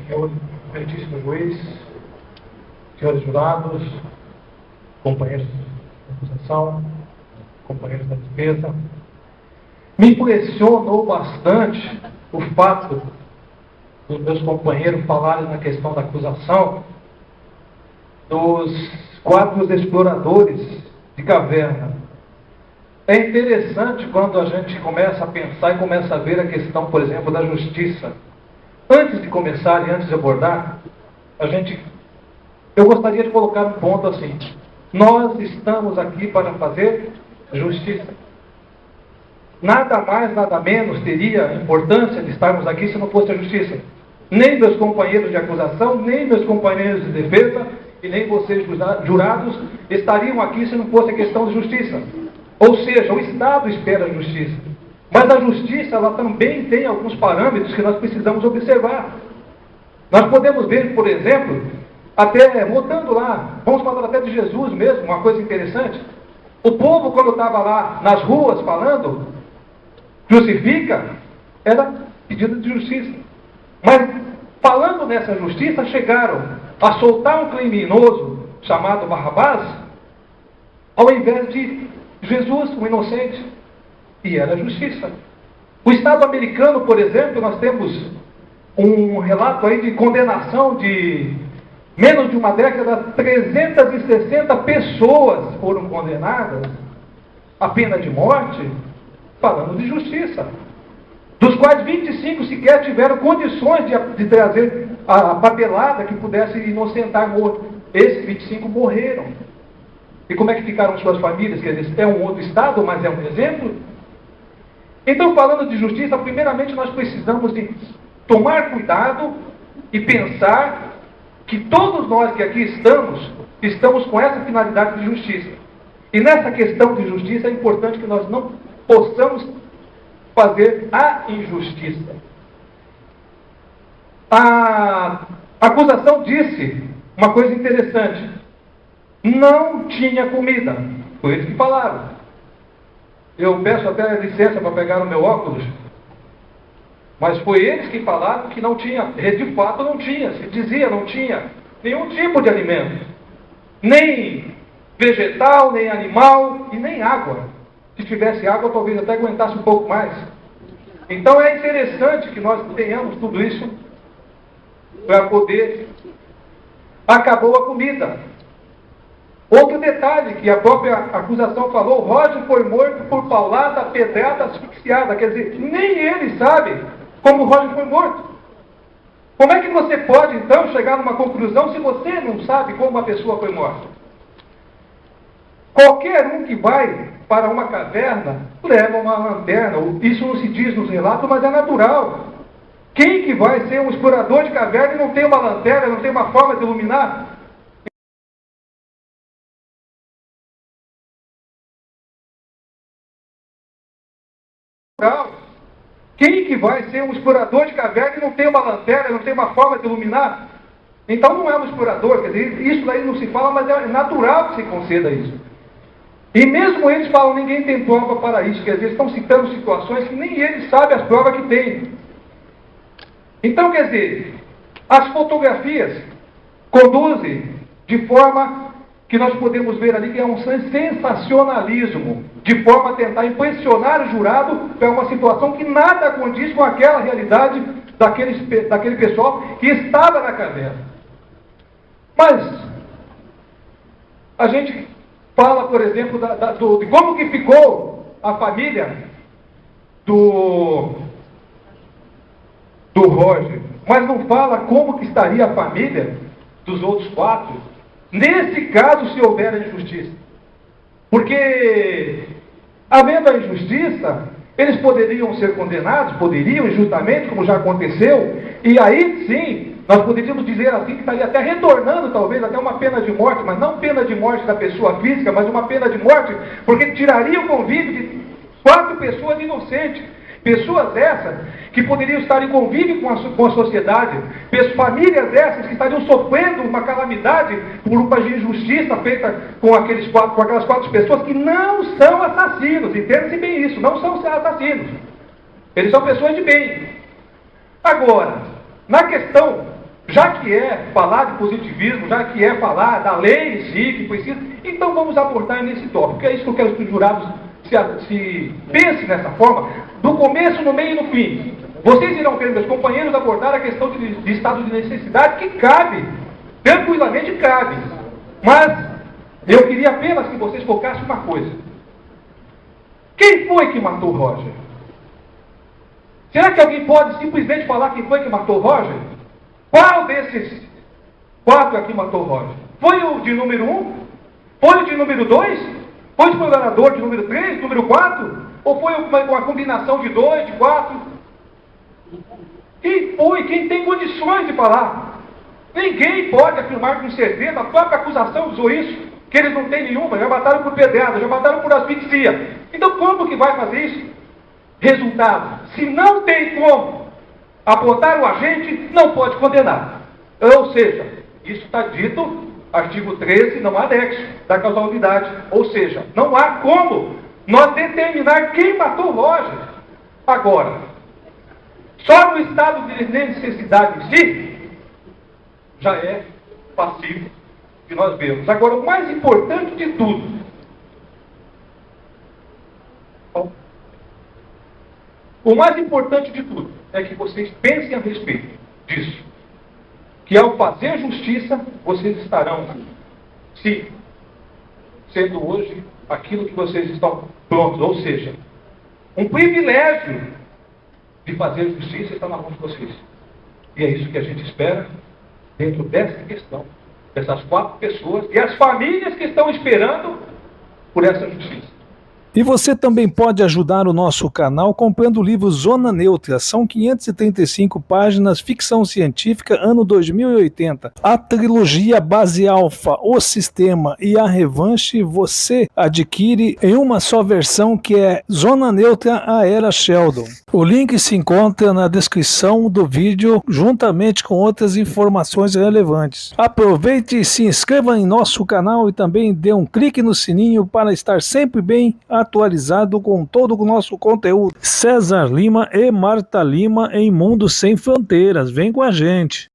Senhor Meritíssimo Juiz, senhores jurados, companheiros da acusação, companheiros da defesa, me impressionou bastante o fato dos meus companheiros falarem na questão da acusação dos 4 exploradores de caverna. É interessante quando a gente começa a pensar e começa a ver a questão, por exemplo, da justiça. Antes de começar e antes de abordar, eu gostaria de colocar um ponto assim. Nós estamos aqui para fazer justiça. Nada mais, nada menos teria importância de estarmos aqui se não fosse a justiça. Nem meus companheiros de acusação, nem meus companheiros de defesa, e nem vocês jurados estariam aqui se não fosse a questão de justiça. Ou seja, o Estado espera a justiça. Mas a justiça, ela também tem alguns parâmetros que nós precisamos observar. Nós podemos ver, por exemplo, até mudando lá, vamos falar até de Jesus mesmo, uma coisa interessante. O povo, quando estava lá nas ruas falando, crucifica, era pedido de justiça. Mas, falando nessa justiça, chegaram a soltar um criminoso chamado Barrabás, ao invés de Jesus, um inocente. E era justiça. O Estado americano, por exemplo, nós temos um relato aí de condenação de menos de uma década, 360 pessoas foram condenadas à pena de morte, falando de justiça. Dos quais 25 sequer tiveram condições de trazer a papelada que pudesse inocentar morto. Esses 25 morreram. E como é que ficaram suas famílias? Quer dizer, é um outro Estado, mas é um exemplo. Então, falando de justiça, primeiramente nós precisamos de tomar cuidado e pensar que todos nós que aqui estamos com essa finalidade de justiça. E nessa questão de justiça é importante que nós não possamos fazer a injustiça. A acusação disse uma coisa interessante. Não tinha comida. Foi eles que falaram. Eu peço até licença para pegar o meu óculos. Mas foi eles que falaram que não tinha. De fato não tinha. Se dizia não tinha nenhum tipo de alimento. Nem vegetal, nem animal e nem água. Se tivesse água, talvez até aguentasse um pouco mais. Então é interessante que nós tenhamos tudo isso para poder... Acabou a comida. Outro detalhe que a própria acusação falou, Roger foi morto por paulada, pedrada, asfixiada. Quer dizer, nem ele sabe como Roger foi morto. Como é que você pode, então, chegar numa conclusão se você não sabe como uma pessoa foi morta? Qualquer um que vai para uma caverna leva uma lanterna. Isso não se diz nos relatos, mas é natural. Quem que vai ser um explorador de caverna e não tem uma lanterna, não tem uma forma de iluminar? Quem que vai ser um explorador de caverna e não tem uma lanterna, não tem uma forma de iluminar? Então não é um explorador, quer dizer, isso daí não se fala, mas é natural que se conceda isso. E mesmo eles falam, ninguém tem prova para isso, quer dizer, estão citando situações que nem eles sabem as provas que têm. Então, quer dizer, as fotografias conduzem de forma que nós podemos ver ali que é um sensacionalismo, de forma a tentar impressionar o jurado para uma situação que nada condiz com aquela realidade daquele pessoal que estava na caverna. Mas a gente fala, por exemplo, de como que ficou a família do Roger, mas não fala como que estaria a família dos outros 4. Nesse caso, se houver a injustiça. Porque, havendo a injustiça, eles poderiam ser condenados, poderiam injustamente, como já aconteceu, e aí sim, nós poderíamos dizer assim, que estaria até retornando, talvez, até uma pena de morte, mas não pena de morte da pessoa física, mas uma pena de morte, porque tiraria o convívio de 4 pessoas inocentes. Pessoas essas que poderiam estar em convívio com a sociedade, famílias essas que estariam sofrendo uma calamidade por uma injustiça feita com aquelas 4 pessoas que não são assassinos, entenda-se bem isso, não são assassinos, eles são pessoas de bem. Agora, na questão Já que é falar de positivismo, já que é falar da lei em si, que precisa, então vamos abordar nesse tópico. É isso que eu quero que os jurados se pensem dessa forma, do começo, no meio e no fim. Vocês irão ver, meus companheiros, abordar a questão de estado de necessidade, que cabe, tranquilamente cabe. Mas eu queria apenas que vocês focassem uma coisa. Quem foi que matou Roger? Será que alguém pode simplesmente falar quem foi que matou Roger? Qual desses 4 aqui matou Roger? Foi o de número 1? Foi o de número 2? Foi o explorador de número 3, número 4? Ou foi uma combinação de 2, de 4? Quem foi? Quem tem condições de falar? Ninguém pode afirmar com certeza, a própria acusação usou isso, que eles não têm nenhuma, já mataram por pedrada, já mataram por asfixia. Então como que vai fazer isso? Resultado, se não tem como apontar o agente, não pode condenar. Ou seja, isso está dito, artigo 13, não há anexo da causalidade. Ou seja, não há como nós determinar quem matou Roger. Agora, só no estado de necessidade em si, já é passivo que nós vemos. Agora, o mais importante de tudo, é que vocês pensem a respeito disso. Que ao fazer justiça, vocês estarão, sim, sendo hoje aquilo que vocês estão prontos. Ou seja, um privilégio de fazer justiça está na mão de vocês. E é isso que a gente espera dentro dessa questão, dessas 4 pessoas e as famílias que estão esperando por essa justiça. E você também pode ajudar o nosso canal comprando o livro Zona Neutra. São 535 páginas, ficção científica, ano 2080. A trilogia Base Alpha, O Sistema e A Revanche você adquire em uma só versão, que é Zona Neutra, A Era Sheldon. O link se encontra na descrição do vídeo, juntamente com outras informações relevantes. Aproveite e se inscreva em nosso canal e também dê um clique no sininho para estar sempre bem atualizado com todo o nosso conteúdo. César Lima e Marta Lima em Mundo Sem Fronteiras. Vem com a gente.